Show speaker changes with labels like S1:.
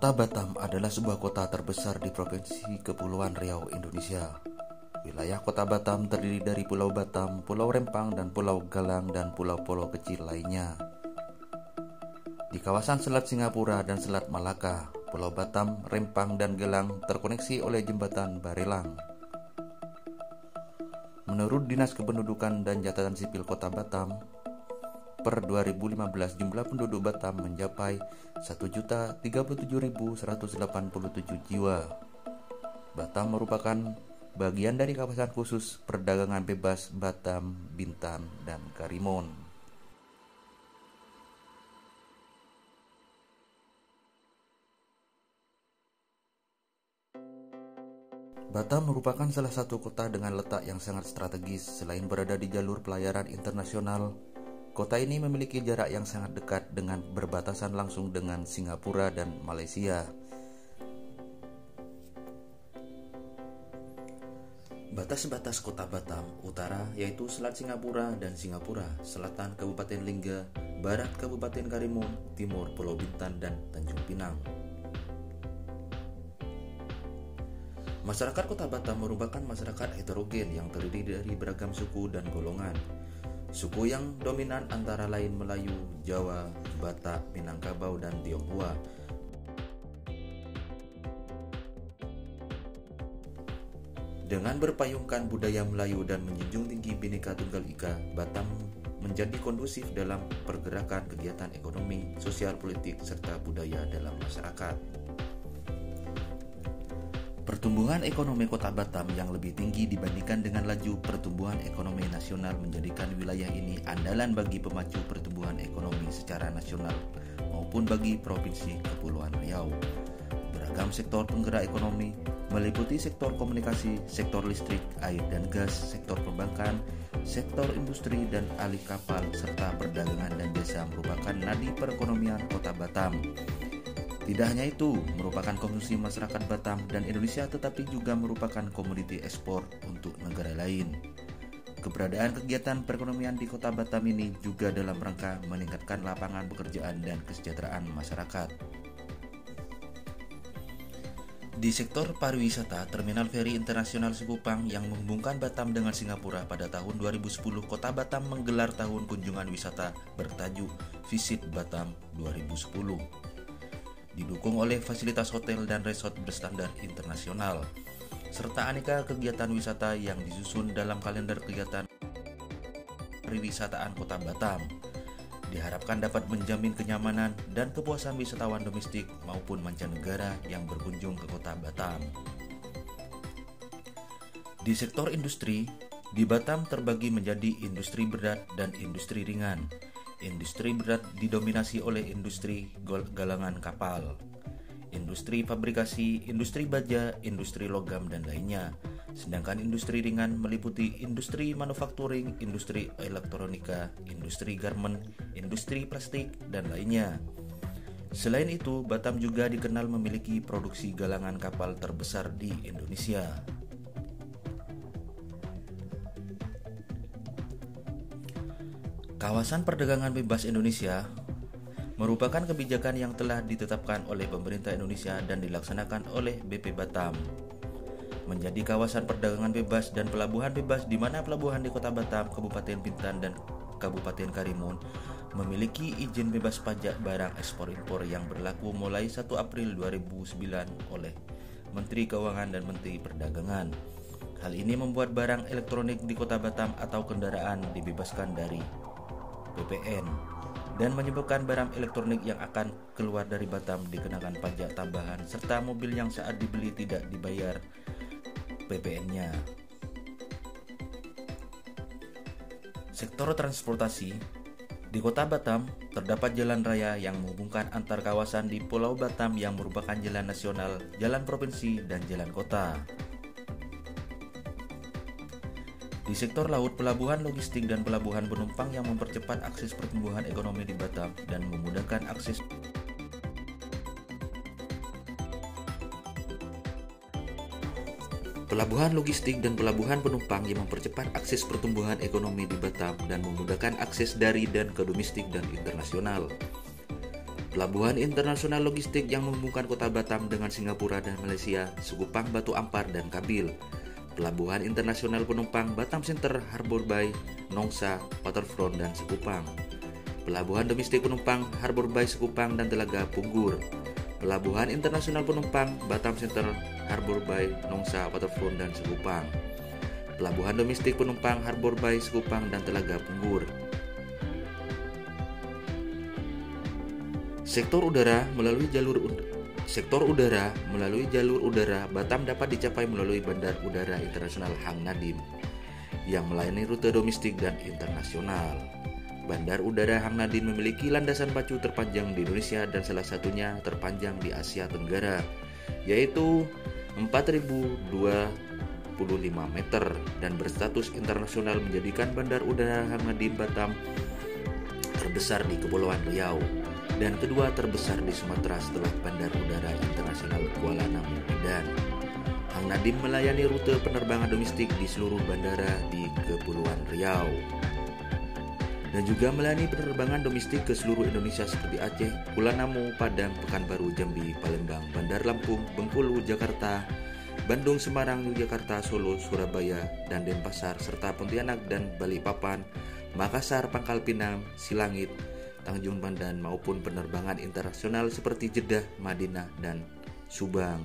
S1: Kota Batam adalah sebuah kota terbesar di Provinsi Kepulauan Riau, Indonesia. Wilayah Kota Batam terdiri dari Pulau Batam, Pulau Rempang, dan Pulau Galang, dan pulau-pulau kecil lainnya. Di kawasan Selat Singapura dan Selat Malaka, Pulau Batam, Rempang, dan Galang terkoneksi oleh jembatan Barelang. Menurut Dinas Kependudukan dan Catatan Sipil Kota Batam, per 2015 jumlah penduduk Batam mencapai 1.037.187 jiwa. Batam merupakan bagian dari kawasan khusus perdagangan bebas Batam, Bintan, dan Karimun. Batam merupakan salah satu kota dengan letak yang sangat strategis. Selain berada di jalur pelayaran internasional, kota ini memiliki jarak yang sangat dekat dengan berbatasan langsung dengan Singapura dan Malaysia. Batas-batas Kota Batam utara yaitu Selat Singapura dan Singapura, selatan Kabupaten Lingga, barat Kabupaten Karimun, timur Pulau Bintan dan Tanjung Pinang. Masyarakat Kota Batam merupakan masyarakat heterogen yang terdiri dari beragam suku dan golongan. Suku yang dominan antara lain Melayu, Jawa, Batak, Minangkabau, dan Tionghoa. Dengan berpayungkan budaya Melayu dan menjunjung tinggi Bhinneka Tunggal Ika, Batam menjadi kondusif dalam pergerakan kegiatan ekonomi, sosial, politik, serta budaya dalam masyarakat. Pertumbuhan ekonomi Kota Batam yang lebih tinggi dibandingkan dengan laju pertumbuhan ekonomi nasional menjadikan wilayah ini andalan bagi pemacu pertumbuhan ekonomi secara nasional maupun bagi Provinsi Kepulauan Riau. Beragam sektor penggerak ekonomi meliputi sektor komunikasi, sektor listrik, air dan gas, sektor perbankan, sektor industri dan alih kapal, serta perdagangan dan jasa merupakan nadi perekonomian Kota Batam. Tidak hanya itu, merupakan konsumsi masyarakat Batam dan Indonesia, tetapi juga merupakan komoditi ekspor untuk negara lain. Keberadaan kegiatan perekonomian di Kota Batam ini juga dalam rangka meningkatkan lapangan pekerjaan dan kesejahteraan masyarakat. Di sektor pariwisata, Terminal Feri Internasional Sekupang yang menghubungkan Batam dengan Singapura pada tahun 2010, Kota Batam menggelar tahun kunjungan wisata bertajuk Visit Batam 2010. Didukung oleh fasilitas hotel dan resort berstandar internasional, serta aneka kegiatan wisata yang disusun dalam kalender kegiatan pariwisataan Kota Batam. Diharapkan dapat menjamin kenyamanan dan kepuasan wisatawan domestik maupun mancanegara yang berkunjung ke Kota Batam. Di sektor industri, di Batam terbagi menjadi industri berat dan industri ringan. Industri berat didominasi oleh industri galangan kapal, industri fabrikasi, industri baja, industri logam, dan lainnya. Sedangkan industri ringan meliputi industri manufakturing, industri elektronika, industri garmen, industri plastik, dan lainnya. Selain itu, Batam juga dikenal memiliki produksi galangan kapal terbesar di Indonesia. Kawasan Perdagangan Bebas Indonesia merupakan kebijakan yang telah ditetapkan oleh pemerintah Indonesia dan dilaksanakan oleh BP Batam. Menjadi kawasan perdagangan bebas dan pelabuhan bebas di mana pelabuhan di Kota Batam, Kabupaten Bintan, dan Kabupaten Karimun memiliki izin bebas pajak barang ekspor-impor yang berlaku mulai 1 April 2009 oleh Menteri Keuangan dan Menteri Perdagangan. Hal ini membuat barang elektronik di Kota Batam atau kendaraan dibebaskan dari PPN dan menyebabkan barang elektronik yang akan keluar dari Batam dikenakan pajak tambahan, serta mobil yang saat dibeli tidak dibayar PPN-nya. Sektor transportasi, di Kota Batam terdapat jalan raya yang menghubungkan antar kawasan di Pulau Batam yang merupakan jalan nasional, jalan provinsi, dan jalan kota. Di sektor laut, pelabuhan logistik dan pelabuhan penumpang yang mempercepat akses pertumbuhan ekonomi di Batam dan memudahkan akses Pelabuhan logistik dan pelabuhan penumpang yang mempercepat akses pertumbuhan ekonomi di Batam dan memudahkan akses dari dan ke domestik dan internasional. Pelabuhan internasional logistik yang menghubungkan kota Batam dengan Singapura dan Malaysia, Sekupang, Batu Ampar, dan Kabil. Pelabuhan internasional penumpang Batam Center, Harbour Bay, Nongsa, Waterfront, dan Sekupang. Pelabuhan domestik penumpang Harbour Bay, Sekupang, dan Telaga Punggur. Pelabuhan internasional penumpang Batam Center, Harbour Bay, Nongsa, Waterfront, dan Sekupang. Pelabuhan domestik penumpang Harbour Bay, Sekupang, dan Telaga Punggur. Sektor udara melalui jalur udara Batam dapat dicapai melalui Bandar Udara Internasional Hang Nadiem yang melayani rute domestik dan internasional. Bandar Udara Hang Nadiem memiliki landasan pacu terpanjang di Indonesia dan salah satunya terpanjang di Asia Tenggara, yaitu 4.025 meter dan berstatus internasional menjadikan Bandar Udara Hang Nadiem Batam terbesar di Kepulauan Riau dan kedua terbesar di Sumatera setelah Bandar Udara Internasional Kuala Namu, Medan. Hang Nadiem melayani rute penerbangan domestik di seluruh bandara di Kepulauan Riau dan juga melayani penerbangan domestik ke seluruh Indonesia seperti Aceh, Kuala Namu, Padang, Pekanbaru, Jambi, Palembang, Bandar Lampung, Bengkulu, Jakarta, Bandung, Semarang, Yogyakarta, Solo, Surabaya, dan Denpasar, serta Pontianak dan Balikpapan, Makassar, Pangkal Pinang, Silangit, Tanjung Pandan maupun penerbangan internasional seperti Jeddah, Madinah, dan Subang.